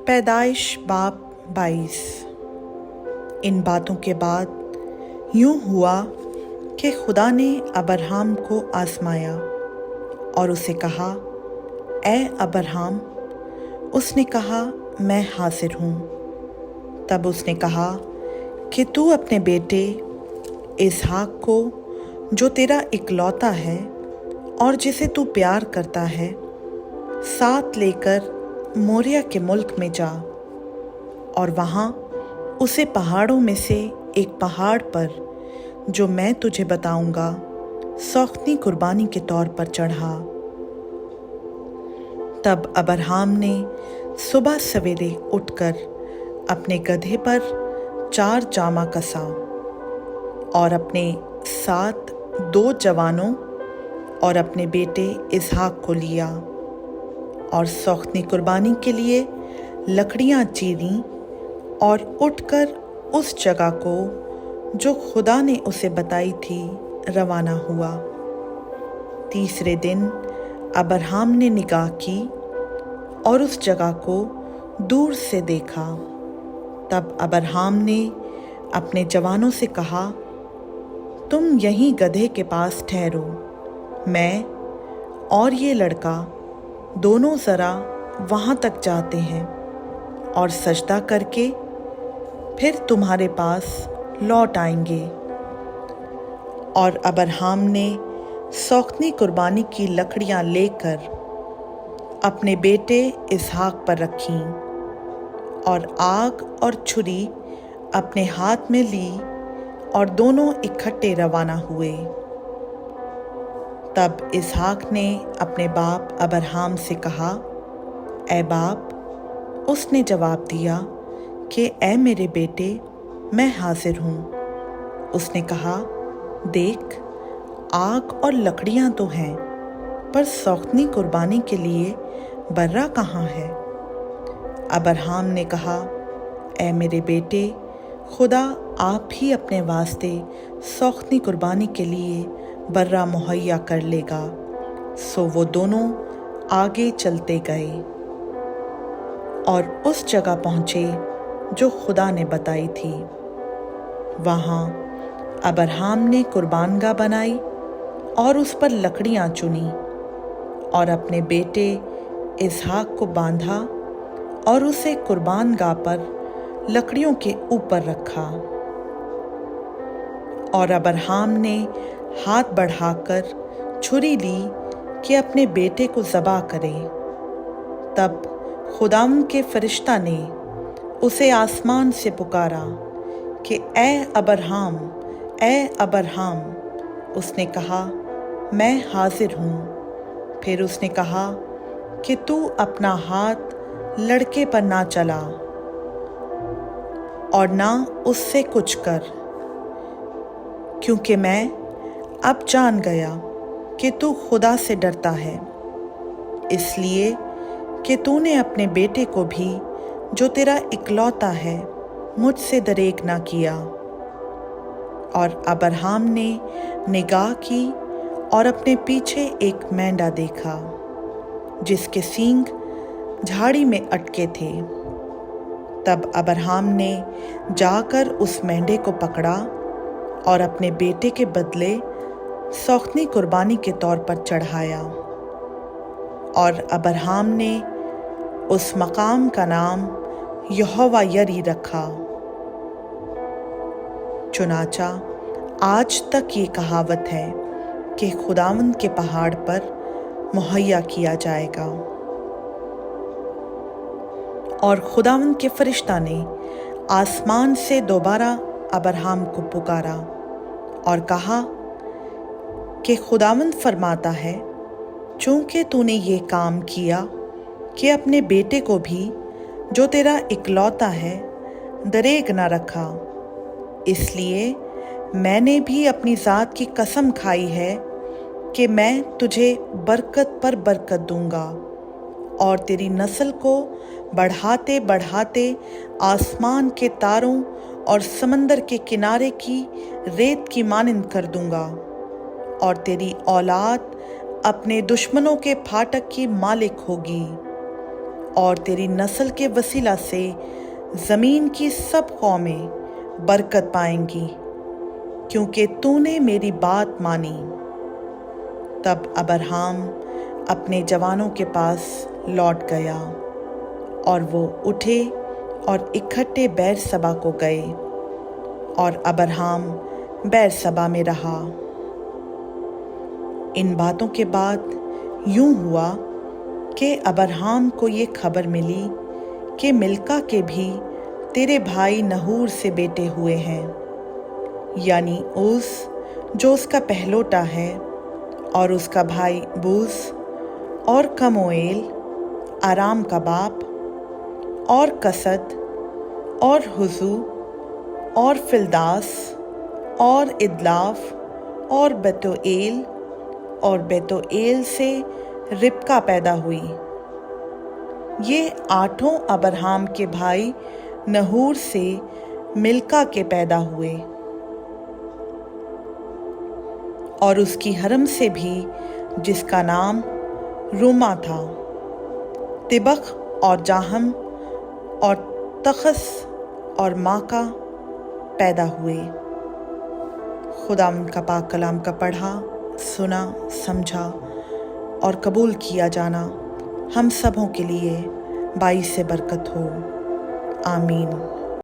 पैदाइश बाब 22। इन बातों के बाद यूं हुआ कि खुदा ने अब्राहम को आजमाया और उसे कहा, ए अब्राहम। उसने कहा, मैं हाजिर हूँ। तब उसने कहा कि तू अपने बेटे इसहाक को, जो तेरा इकलौता है और जिसे तू प्यार करता है, साथ लेकर मोरिया के मुल्क में जा और वहाँ उसे पहाड़ों में से एक पहाड़ पर, जो मैं तुझे बताऊंगा, सौख्ती कुर्बानी के तौर पर चढ़ा। तब अब्राहम ने सुबह सवेरे उठकर अपने गधे पर 4 जामा कसा और अपने साथ 2 जवानों और अपने बेटे इसहाक को लिया और सौख्ती कुर्बानी के लिए लकड़ियाँ चीरीं और उठकर उस जगह को जो खुदा ने उसे बताई थी रवाना हुआ। तीसरे दिन अब्राहम ने निगाह की और उस जगह को दूर से देखा। तब अब्राहम ने अपने जवानों से कहा, तुम यहीं गधे के पास ठहरो, मैं और ये लड़का दोनों ज़रा वहाँ तक जाते हैं और सजदा करके फिर तुम्हारे पास लौट आएंगे। और अब्राहम ने सौख्ती कुर्बानी की लकड़ियाँ लेकर अपने बेटे इसहाक पर रखीं और आग और छुरी अपने हाथ में ली और दोनों इकट्ठे रवाना हुए। तब इसहाक ने अपने बाप अब्राहम से कहा, ए बाप। उसने जवाब दिया कि ए मेरे बेटे, मैं हाजिर हूँ। उसने कहा, देख, आग और लकड़ियाँ तो हैं, पर सौख्ती कुर्बानी के लिए बर्रा कहाँ है? अब्राहम ने कहा, ए मेरे बेटे, खुदा आप ही अपने वास्ते सौख्ती कुर्बानी के लिए बर्रा मुहैया कर लेगा। सो वो दोनों आगे चलते गए और उस जगह पहुँचे जो खुदा ने बताई थी। वहाँ अब्राहम ने कुर्बानगाह बनाई और उस पर लकड़ियाँ चुनी और अपने बेटे इसहाक को बांधा और उसे कुर्बानगाह पर लकड़ियों के ऊपर रखा। और अब्राहम ने हाथ बढ़ाकर छुरी ली कि अपने बेटे को ज़बह करे। तब खुदावंद के फरिश्ता ने उसे आसमान से पुकारा कि ए अब्राहम, ए अब्राहम। उसने कहा, मैं हाजिर हूँ। फिर उसने कहा कि तू अपना हाथ लड़के पर ना चला और ना उससे कुछ कर, क्योंकि मैं अब जान गया कि तू खुदा से डरता है, इसलिए कि तूने अपने बेटे को भी, जो तेरा इकलौता है, मुझसे दरेक ना किया। और अब्राहम ने निगाह की और अपने पीछे एक मेंढा देखा, जिसके सींग झाड़ी में अटके थे। तब अब्राहम ने जाकर उस मेंढे को पकड़ा और अपने बेटे के बदले सौख्ती कुर्बानी के तौर पर चढ़ाया। और अब्राहम ने उस मकाम का नाम यहोवा यरी रखा। चुनाचा आज तक ये कहावत है कि खुदावंद के पहाड़ पर मुहैया किया जाएगा। और खुदावंद के फरिश्ता ने आसमान से दोबारा अब्राहम को पुकारा और कहा कि खुदावंद फरमाता है, चूँकि तूने ये काम किया कि अपने बेटे को भी, जो तेरा इकलौता है, दरेग न रखा, इसलिए मैंने भी अपनी ज़ात की कसम खाई है कि मैं तुझे बरकत पर बरकत दूंगा और तेरी नस्ल को बढ़ाते बढ़ाते आसमान के तारों और समंदर के किनारे की रेत की मानिंद कर दूंगा, और तेरी औलाद अपने दुश्मनों के फाटक की मालिक होगी। اور تیری نسل کے وسیلہ سے زمین کی سب قومیں برکت پائیں گی، کیونکہ تو نے میری بات مانی۔ تب ابراہیم اپنے جوانوں کے پاس لوٹ گیا، اور وہ اٹھے اور اکٹھے بیر سبا کو گئے، اور ابراہیم بیر سبا میں رہا۔ ان باتوں کے بعد یوں ہوا کہ ابراہیم کو یہ خبر ملی کہ ملکا کے بھی تیرے بھائی نہور سے بیٹے ہوئے ہیں، یعنی اوز جو اس کا پہلوٹا ہے، اور اس کا بھائی بوز، اور کموئیل آرام کا باپ، اور کسد، اور حزو، اور فلداس، اور ادلاف، اور بیتوئیل، اور بیتوئیل سے ربکا پیدا ہوئی۔ یہ 8 ابراہیم کے بھائی نہور سے ملکا کے پیدا ہوئے، اور اس کی حرم سے بھی، جس کا نام روما تھا، تبخ اور جاہم اور تخس اور ماکا پیدا ہوئے۔ خدا ان کا پاک کلام کا پڑھا، سنا، سمجھا اور قبول کیا جانا ہم سبوں کے لیے باعث برکت ہو۔ آمین۔